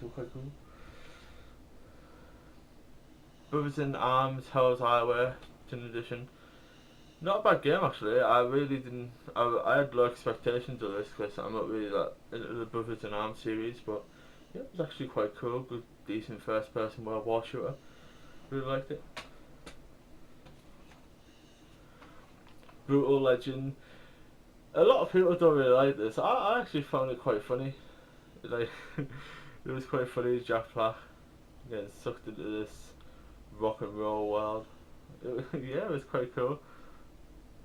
were quite cool. Brothers in Arms, Hell's Highway, 10th edition. Not a bad game actually. I really didn't. I had low expectations of this because I'm not really that into the Brothers in Arms series, but yeah, it was actually quite cool. Good, decent first-person World War shooter. Really liked it. Brutal Legend. A lot of people don't really like this. I actually found it quite funny. Like it was quite funny. Jack Black getting sucked into this rock and roll world. Yeah, it was quite cool.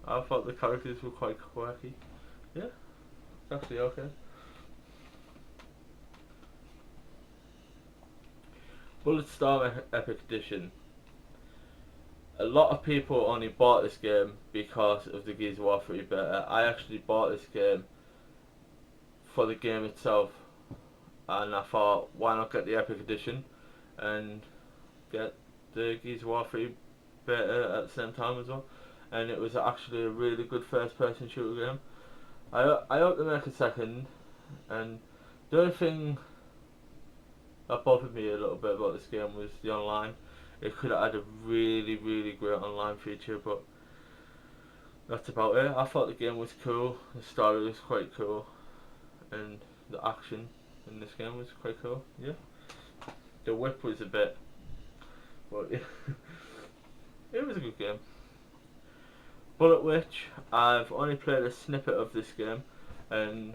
I thought the characters were quite quirky. Yeah, it's actually okay. Bulletstorm Epic Edition. A lot of people only bought this game because of the Gears of War 3 beta. I actually bought this game for the game itself, and I thought, why not get the Epic Edition and get the Gears of War 3 beta at the same time as well. And it was actually a really good first person shooter game. I hope they make a second, and the only thing that bothered me a little bit about this game was the online. It could have had a really, really great online feature, but that's about it. I thought the game was cool, the story was quite cool, and the action in this game was quite cool. Yeah, the whip was a bit, but yeah, it was a good game. Bullet Witch, I've only played a snippet of this game, and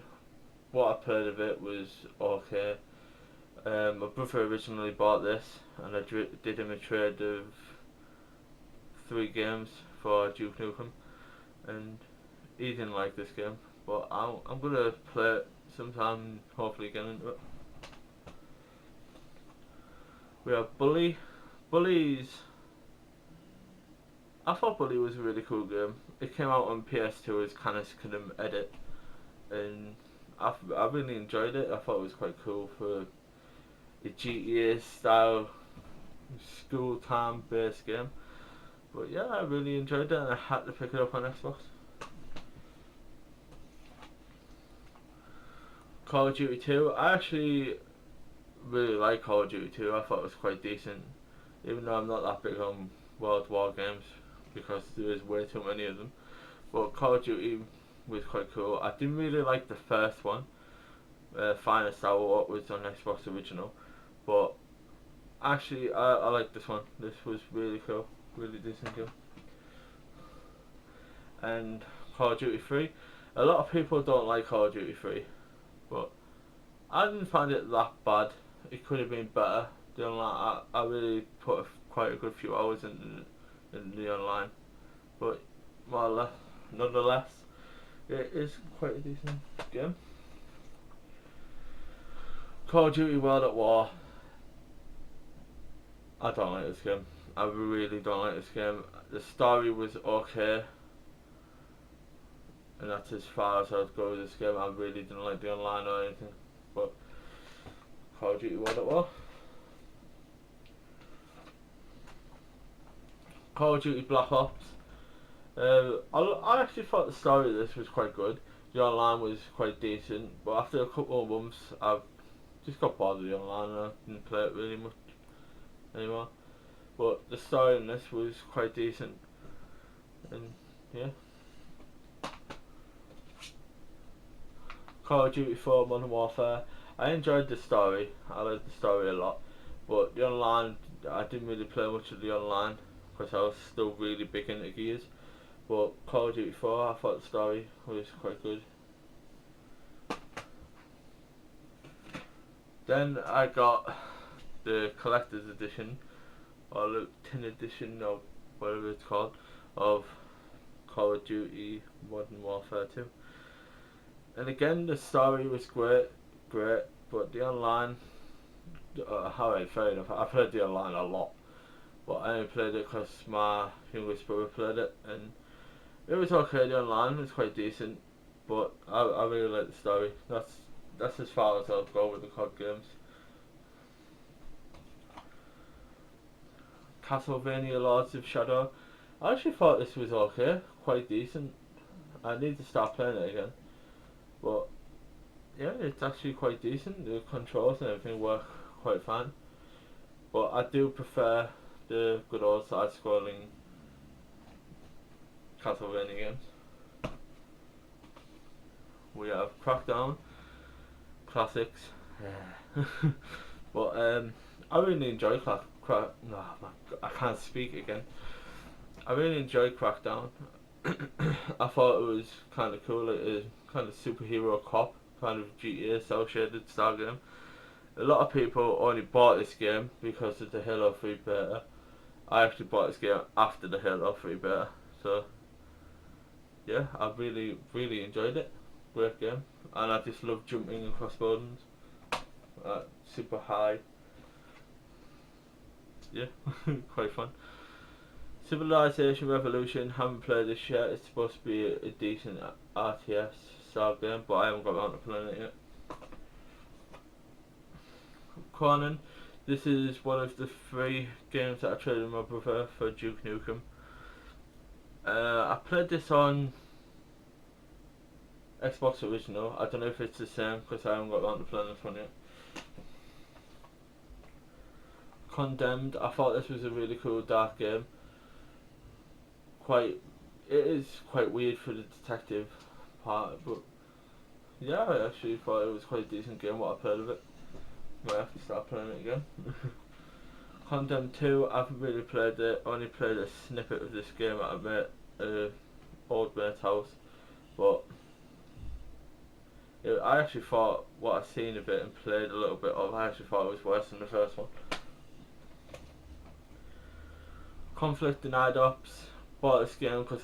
what I played of it was okay. My brother originally bought this, and I did him a trade of 3 games for Duke Nukem, and he didn't like this game, but I'm gonna play it sometime, hopefully get into it. We have Bully. Bully's. I thought Bully was a really cool game. It came out on PS2 as Canis Couldn't Edit, and I really enjoyed it. I thought it was quite cool for a GTA style school time based game. But yeah, I really enjoyed it, and I had to pick it up on Xbox. Call of Duty 2. I actually really like Call of Duty 2. I thought it was quite decent, even though I'm not that big on World War games because there is way too many of them. But Call of Duty was quite cool. I didn't really like the first one, Finest Hour, what was on Xbox original, but actually I like this one. This was really cool, really decent game. And Call of Duty 3. A lot of people don't like Call of Duty 3, but I didn't find it that bad. It could have been better. The online, I really put quite a good few hours in the online, but more or less, nonetheless, it is quite a decent game. Call of Duty World at War. I don't like this game. I really don't like this game. The story was okay, and that's as far as I would go with this game. I really didn't like the online or anything, but Call of Duty World at War. Call of Duty Black Ops. I actually thought the story of this was quite good. The online was quite decent, but after a couple of months, I've just got bored of the online and I didn't play it really much anymore. But the story in this was quite decent, and yeah. Call of Duty 4 Modern Warfare. I enjoyed the story. I liked the story a lot, but the online, I didn't really play much of the online because I was still really big into Gears. But Call of Duty 4, I thought the story was quite good. Then I got the collector's edition, or the tin edition, or whatever it's called, of Call of Duty Modern Warfare 2. And again, the story was great, but the online, alright, fair enough. I played the online a lot, but I only played it because my youngest brother played it, and it was okay. The online was quite decent, but I really like the story. That's as far as I'll go with the COD games. Castlevania Lords of Shadow. I actually thought this was okay, quite decent. I need to start playing it again, but yeah, it's actually quite decent. The controls and everything work quite fine. But I do prefer the good old side-scrolling Castlevania games. We have Crackdown, classics. Yeah. But I really enjoy no, I can't speak again. I really enjoyed Crackdown. I thought it was kind of cool, like a kind of superhero cop, kind of GTA cel shaded style game. A lot of people only bought this game because of the Halo 3 beta. I actually bought this game after the Halo 3 beta, so yeah, I really enjoyed it. Great game, and I just love jumping across buildings, super high. Yeah, quite fun. Civilization Revolution, haven't played this yet. It's supposed to be a decent RTS style game, but I haven't got around to playing it yet. Conan, this is one of the 3 games that I traded with my brother for Duke Nukem. I played this on Xbox Original. I don't know if it's the same because I haven't got around to playing this one yet. Condemned, I thought this was a really cool dark game. It is quite weird for the detective part, but yeah, I actually thought it was quite a decent game. What I played of it, might have to start playing it again. Condemned 2, I haven't really played it. I only played a snippet of this game at a old mate's house, but I actually thought what I've seen of it and played a little bit of, I actually thought it was worse than the first one. Conflict Denied Ops. Bought this game because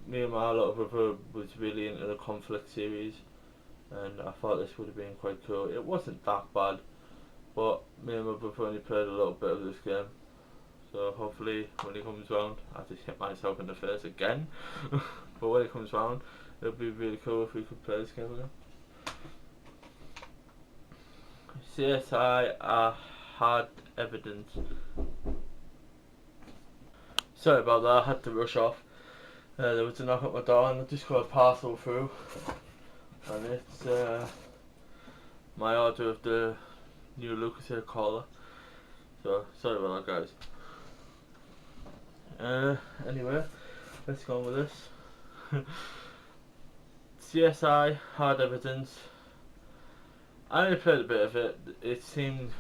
me and my little brother was really into the Conflict series, and I thought this would have been quite cool. It wasn't that bad, but me and my brother only played a little bit of this game, so hopefully when he comes round, I just hit myself in the face again. But when he comes round, it'll be really cool if we could play this game again. CSI Hard Evidence. Sorry about that, I had to rush off. There was a knock at my door and I just got a parcel through. And it's my order of the new Lucas collar. So, sorry about that, guys. Anyway, let's go on with this. CSI Hard Evidence. I only played a bit of it. It seemed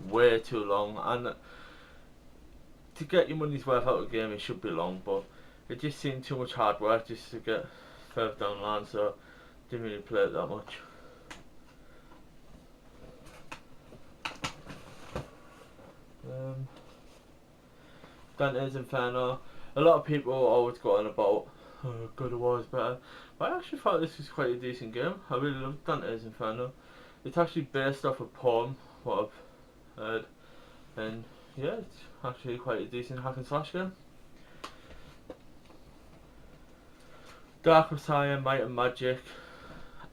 way too long, and to get your money's worth out of the game, it should be long, but it just seemed too much hard work just to get further down the line, so didn't really play it that much. Dante's Inferno. A lot of people always go on about God of War is better, but I actually thought this was quite a decent game. I really loved Dante's Inferno. It's actually based off a poem, what I've heard, and yeah, it's actually quite a decent hack and slash game. Dark Messiah, Might and Magic.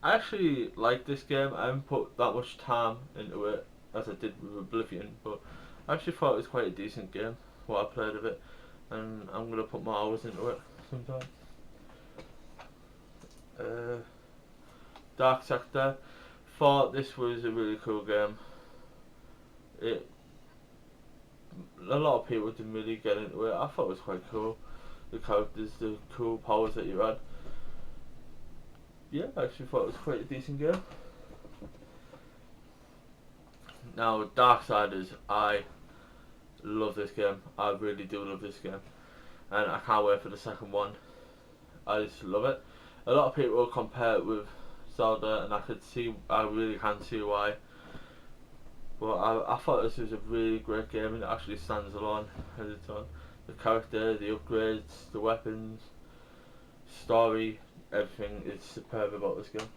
I actually like this game. I haven't put that much time into it as I did with Oblivion, but I actually thought it was quite a decent game, what I played of it, and I'm going to put more hours into it sometime. Dark Sector. Thought this was a really cool game. A lot of people didn't really get into it. I thought it was quite cool. The characters, the cool powers that you had. Yeah, I actually thought it was quite a decent game. Now, Darksiders, I love this game. I really do love this game, and I can't wait for the second one. I just love it. A lot of people compare it with Zelda, and I really can see why. But I thought this was a really great game, and it actually stands alone as its own. The character, the upgrades, the weapons, story, everything is superb about this game.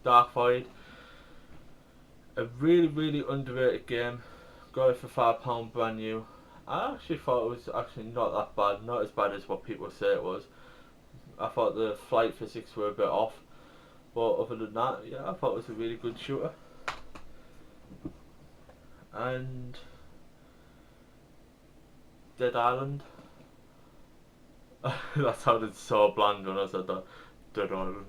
Dark Void, a really underrated game. Got it for £5 brand new. I actually thought it was actually not that bad, not as bad as what people say it was. I thought the flight physics were a bit off, but other than that, yeah, I thought it was a really good shooter. And Dead Island. That sounded so bland when I said that. Dead Island.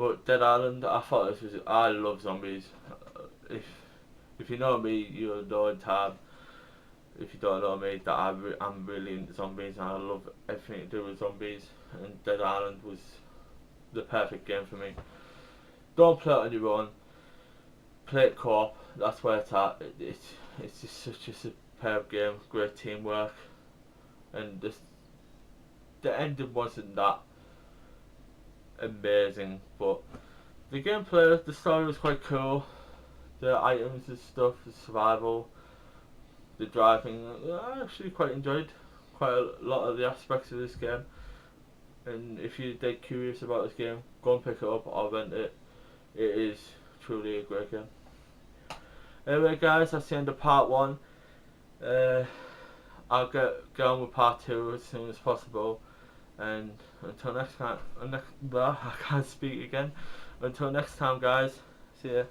But Dead Island, I thought this was. I love zombies. If if you know me, you know in time. If you don't know me, that I'm really into zombies and I love everything to do with zombies. And Dead Island was the perfect game for me. Don't play it on your own. Play it co-op. That's where it's at. It's just such a superb game. Great teamwork, and the ending wasn't that amazing, but the gameplay, the story was quite cool. The items and stuff, the survival, the driving, I actually quite enjoyed quite a lot of the aspects of this game. And if you're dead curious about this game, go and pick it up or rent it. It is truly a great game. Anyway guys, that's the end of part 1. I'll get on with part 2 as soon as possible. And until next time, I can't speak again. Until next time guys, see ya.